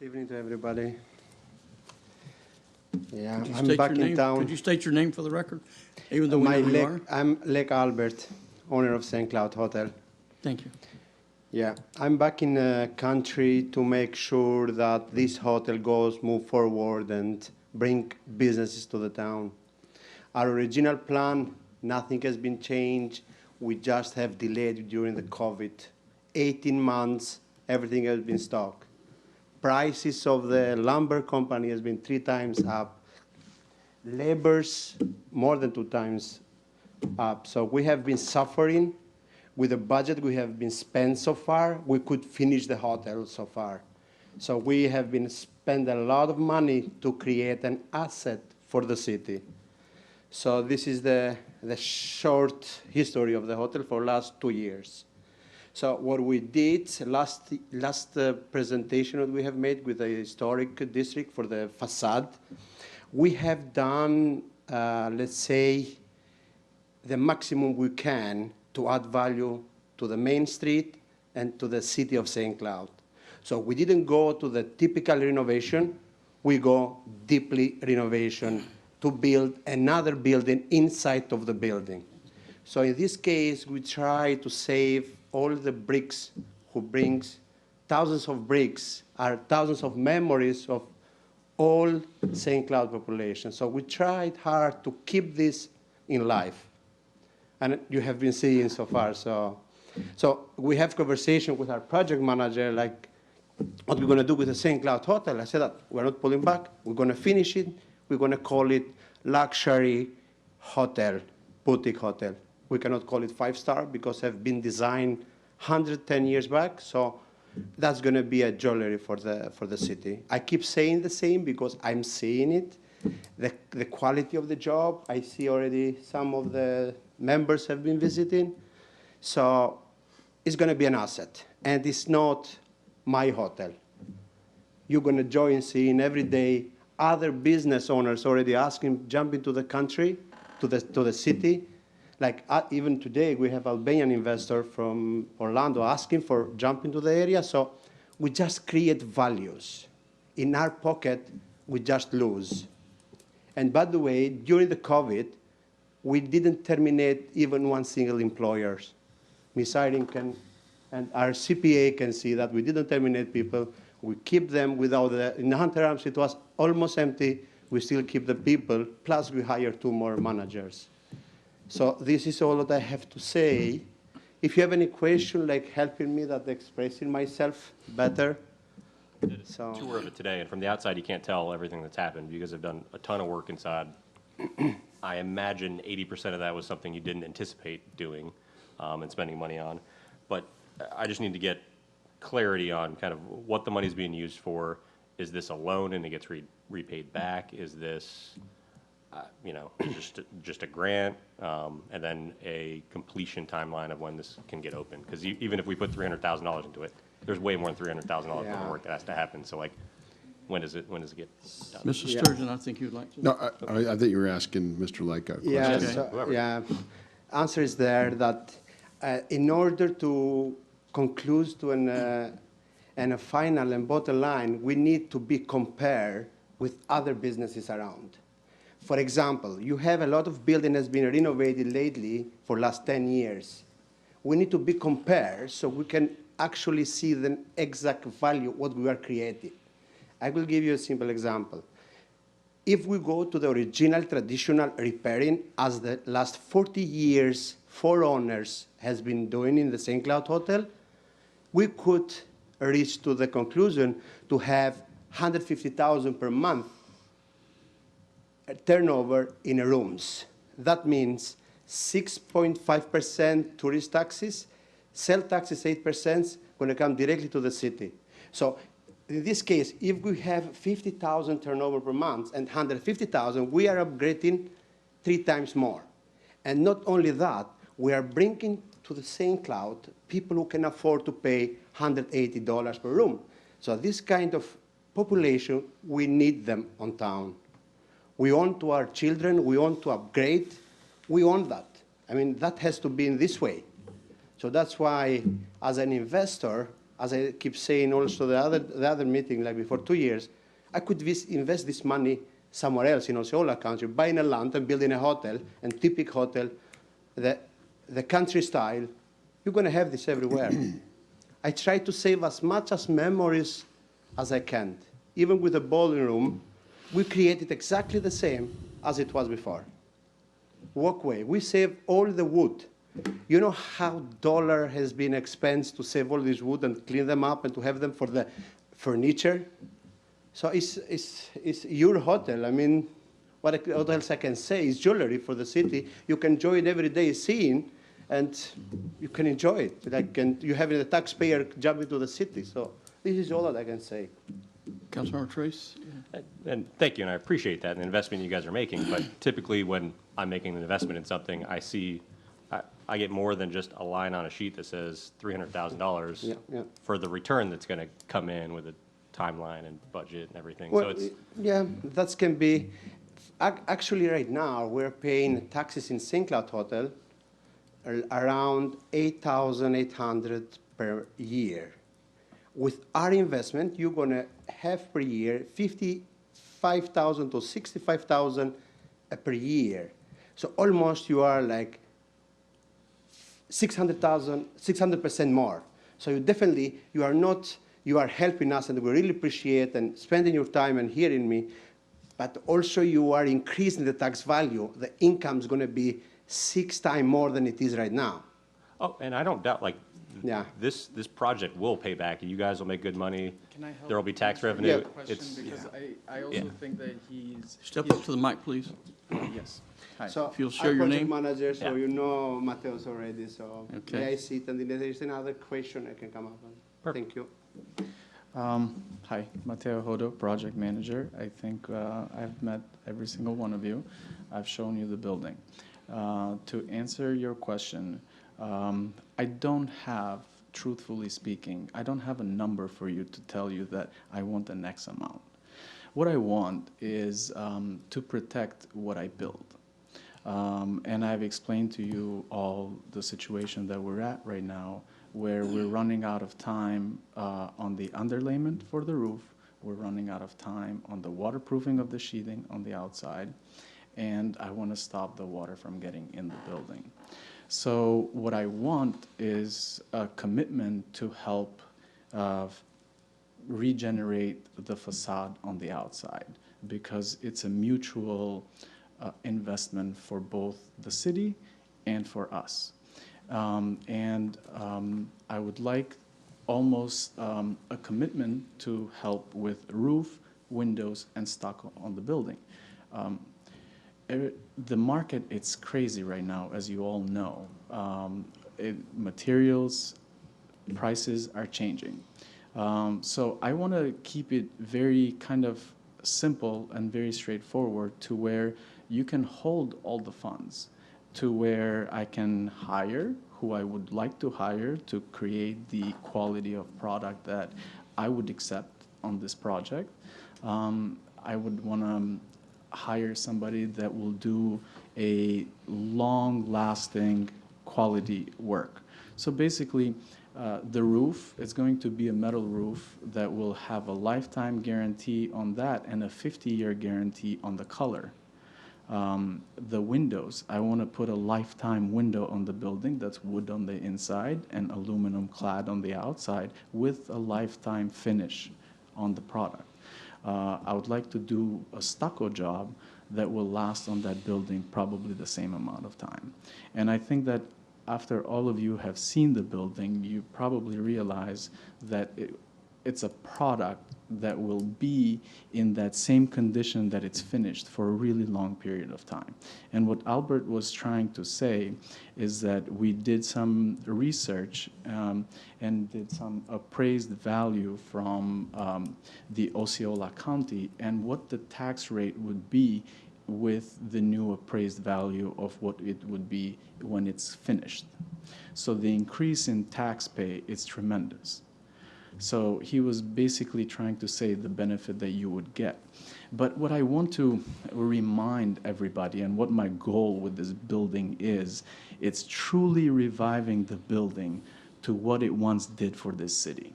Good evening to everybody. Yeah, Could you I'm state back your in name? town. Could you state your name for the record, even though we know who you are? I'm Leka Albert, owner of St. Cloud Hotel. Thank you. Yeah, I'm back in the country to make sure that this hotel move forward and bring businesses to the town. Our original plan, nothing has been changed. We just have delayed during the COVID. 18 months, everything has been stocked. Prices of the lumber company has been 3 times up. Labor's more than 2 times up. So we have been suffering with the budget we have been spent so far. We could finish the hotel so far. So we have been spend a lot of money to create an asset for the city. So this is the short history of the hotel for last 2 years. So what we did, last presentation that we have made with the historic district for the facade, we have done, let's say, the maximum we can to add value to the main street and to the city of St. Cloud. So we didn't go to the typical renovation, we go deeply renovation to build another building inside of the building. So in this case, we try to save all the bricks, who brings thousands of bricks, are thousands of memories of all St. Cloud population. So we tried hard to keep this in life. And you have been seeing so far. So we have conversation with our project manager, like, what we're going to do with the St. Cloud Hotel. I said that we're not pulling back. We're going to finish it. We're going to call it luxury hotel, boutique hotel. We cannot call it 5-star because it has been designed 110 years back. So that's going to be a jewelry for the city. I keep saying the same because I'm seeing it. The quality of the job, I see already some of the members have been visiting. So it's going to be an asset. And it's not my hotel. You're going to join seeing every day other business owners already asking, jump into the country, to the city. Like even today, we have Albanian investor from Orlando asking for jump into the area. So we just create values. In our pocket, we just lose. And by the way, during the COVID, we didn't terminate even one single employer. Ms. Irene and our CPA can see that we didn't terminate people. We keep them without in Hunter Arms, it was almost empty. We still keep the people, plus we hire 2 more managers. So this is all that I have to say. If you have any question, like helping me that expressing myself better. So. Tour of it today, and from the outside, you can't tell everything that's happened. You guys have done a ton of work inside. I imagine 80% of that was something you didn't anticipate doing and spending money on. But I just need to get clarity on kind of what the money is being used for. Is this a loan and it gets repaid back? Is this, just a grant, and then a completion timeline of when this can get open? Because even if we put $300,000 into it, there's way more than $300,000 worth of work that has to happen. So, like, when does it get done? Mr. Sturgeon, I think you'd like to. No, I think you were asking Mr. Leka a question. Yeah, Okay. so, answer is there that in order to conclude to a final and bottom line, we need to be compared with other businesses around. For example, you have a lot of building that's been renovated lately for last 10 years. We need to be compared so we can actually see the exact value what we are creating. I will give you a simple example. If we go to the original traditional repairing, as the last 40 years, 4 owners has been doing in the St. Cloud Hotel, we could reach to the conclusion to have $150,000 per month turnover in rooms. That means 6.5% tourist taxes, sale taxes 8%, going to come directly to the city. So in this case, if we have 50,000 turnover per month and 150,000, we are upgrading 3 times more. And not only that, we are bringing to the St. Cloud people who can afford to pay $180 per room. So this kind of population, we need them on town. We want to our children, we want to upgrade, we want that. I mean, that has to be in this way. So that's why, as an investor, as I keep saying also the other meeting, like before 2 years, I could invest this money somewhere else in Osceola Country, buying a land and building a hotel, and typical hotel, the country style. You're going to have this everywhere. I try to save as much as memories as I can. Even with the ballroom, we created exactly the same as it was before. Walkway, we save all the wood. You know how dollar has been expensed to save all this wood and clean them up and to have them for the furniture? So it's your hotel. I mean, what else I can say? It's jewelry for the city. You can enjoy it every day seeing, and you can enjoy it. Like, and you have the taxpayer jumping to the city. So this is all that I can say. Councilmember Trace? And thank you, and I appreciate that, and the investment you guys are making, but typically when I'm making an investment in something, I get more than just a line on a sheet that says $300,000 for the return that's going to come in with a timeline and budget and everything. Well, So it's yeah, that can be. Actually, right now, we're paying taxes in St. Cloud Hotel around $8,800 per year. With our investment, you're going to have per year $55,000 to $65,000 per year. So almost you are like 600% more. So you are helping us, and we really appreciate and spending your time and hearing me, but also you are increasing the tax value. The income is going to be 6 times more than it is right now. Oh, and I don't doubt, like, Yeah. this project will pay back. You guys will make good money. Can I help? There will be tax answer revenue. your question? It's, Because I also think that he's. Step up to the mic, please. Yes. Hi. So If you'll share your project name. manager, so Yeah. you know Mateos already. So Okay. may I sit, and if there is another question, I can come up. Perfect. Thank you. Hi, Matteo Hodo, project manager. I think I've met every single one of you. I've shown you the building. To answer your question, I don't have, truthfully speaking, I don't have a number for you to tell you that I want an X amount. What I want is to protect what I build. And I've explained to you all the situation that we're at right now, where we're running out of time on the underlayment for the roof, we're running out of time on the waterproofing of the sheathing on the outside, and I want to stop the water from getting in the building. So what I want is a commitment to help regenerate the facade on the outside, because it's a mutual investment for both the city and for us. I would like almost a commitment to help with roof, windows, and stucco on the building. The market, it's crazy right now, as you all know. Materials, prices are changing. So I want to keep it very kind of simple and very straightforward, to where you can hold all the funds, to where I can hire who I would like to hire to create the quality of product that I would accept on this project. I would want to hire somebody that will do a long-lasting quality work. So basically, the roof is going to be a metal roof that will have a lifetime guarantee on that and a 50-year guarantee on the color. The windows, I want to put a lifetime window on the building that's wood on the inside and aluminum clad on the outside with a lifetime finish on the product. I would like to do a stucco job that will last on that building probably the same amount of time. And I think that after all of you have seen the building, you probably realize that it's a product that will be in that same condition that it's finished for a really long period of time. And what Albert was trying to say is that we did some research and did some appraised value from the Osceola County and what the tax rate would be with the new appraised value of what it would be when it's finished. So the increase in tax pay is tremendous. So he was basically trying to say the benefit that you would get. But what I want to remind everybody, and what my goal with this building is, it's truly reviving the building to what it once did for this city.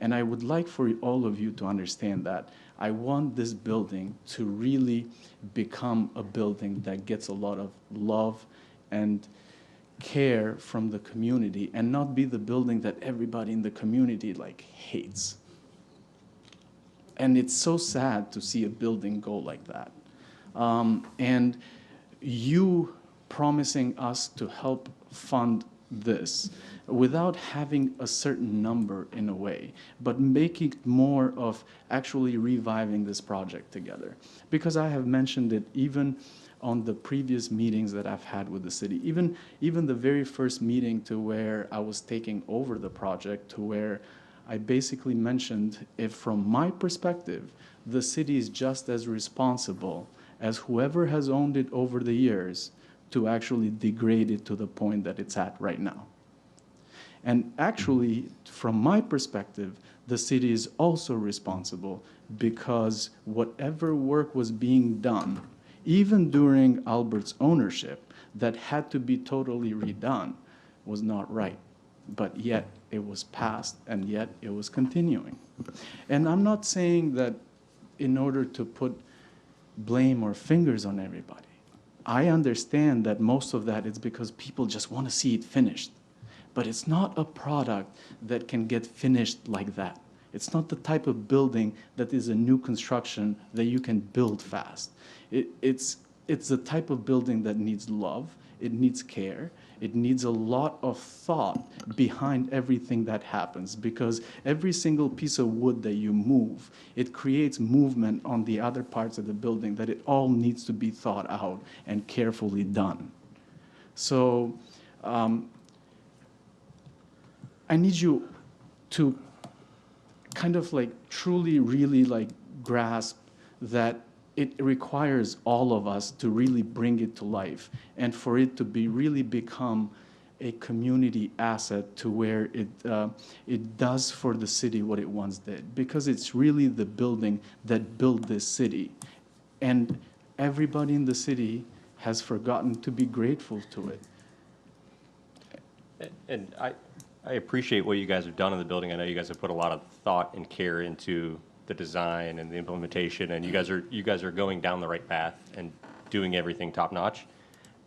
And I would like for all of you to understand that I want this building to really become a building that gets a lot of love and care from the community, and not be the building that everybody in the community like hates. And it's so sad to see a building go like that. And you promising us to help fund this without having a certain number in a way, but making more of actually reviving this project together. Because I have mentioned it even on the previous meetings that I've had with the city, even the very first meeting to where I was taking over the project, to where I basically mentioned, if from my perspective, the city is just as responsible as whoever has owned it over the years to actually degrade it to the point that it's at right now. And actually, from my perspective, the city is also responsible, because whatever work was being done, even during Albert's ownership, that had to be totally redone, was not right. But yet it was passed, and yet it was continuing. And I'm not saying that in order to put blame or fingers on everybody. I understand that most of that is because people just want to see it finished. But it's not a product that can get finished like that. It's not the type of building that is a new construction that you can build fast. It's the type of building that needs love, it needs care, it needs a lot of thought behind everything that happens, because every single piece of wood that you move, it creates movement on the other parts of the building, that it all needs to be thought out and carefully done. So I need you to kind of like truly, really like grasp that it requires all of us to really bring it to life, and for it to be really become a community asset, to where it does for the city what it once did, because it's really the building that built this city. And everybody in the city has forgotten to be grateful to it. And I appreciate what you guys have done in the building. I know you guys have put a lot of thought and care into the design and the implementation, and you guys are going down the right path and doing everything top notch.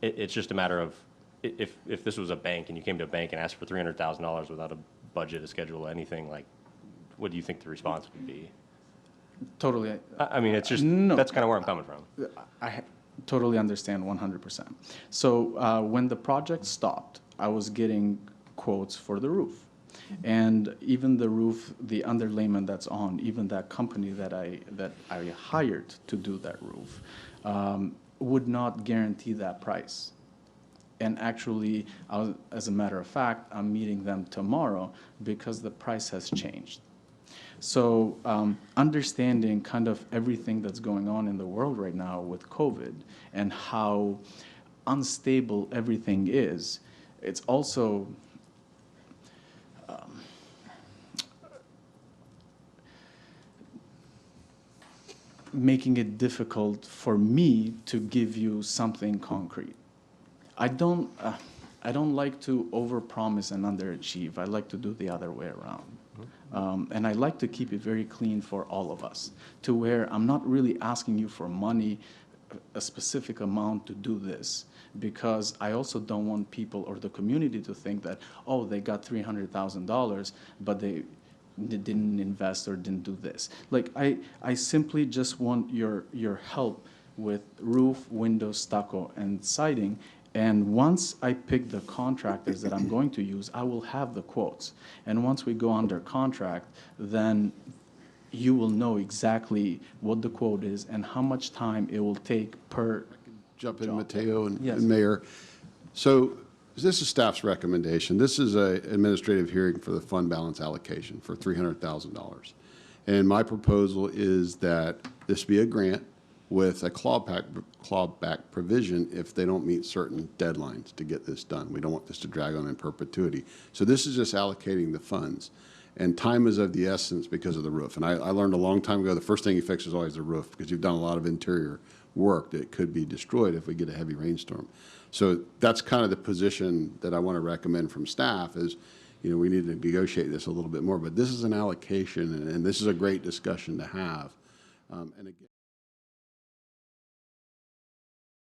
It's just a matter of, if this was a bank and you came to a bank and asked for $300,000 without a budget, a schedule, anything, like, what do you think the response would be? Totally. I mean, it's just, No. that's kind of where I'm coming from. I totally understand 100%. So when the project stopped, I was getting quotes for the roof. And even the roof, the underlayment that's on, even that company that I hired to do that roof, would not guarantee that price. And actually, as a matter of fact, I'm meeting them tomorrow because the price has changed. So understanding kind of everything that's going on in the world right now with COVID and how unstable everything is, it's also making it difficult for me to give you something concrete. I don't like to overpromise and underachieve. I like to do the other way around. And I like to keep it very clean for all of us, to where I'm not really asking you for money, a specific amount to do this, because I also don't want people or the community to think that, oh, they got $300,000, but they didn't invest or didn't do this. Like, I simply just want your help with roof, windows, stucco, and siding. And once I pick the contractors that I'm going to use, I will have the quotes. And once we go under contract, then you will know exactly what the quote is and how much time it will take per Jump in, job. Mateo and Yes. and Mayor. So this is staff's recommendation. This is an administrative hearing for the fund balance allocation for $300,000. And my proposal is that this be a grant with a clawback provision if they don't meet certain deadlines to get this done. We don't want this to drag on in perpetuity. So this is just allocating the funds. And time is of the essence because of the roof. And I learned a long time ago, the first thing you fix is always the roof, because you've done a lot of interior work that could be destroyed if we get a heavy rainstorm. So that's kind of the position that I want to recommend from staff is, you know, we need to negotiate this a little bit more. But this is an allocation, and this is a great discussion to have. And again.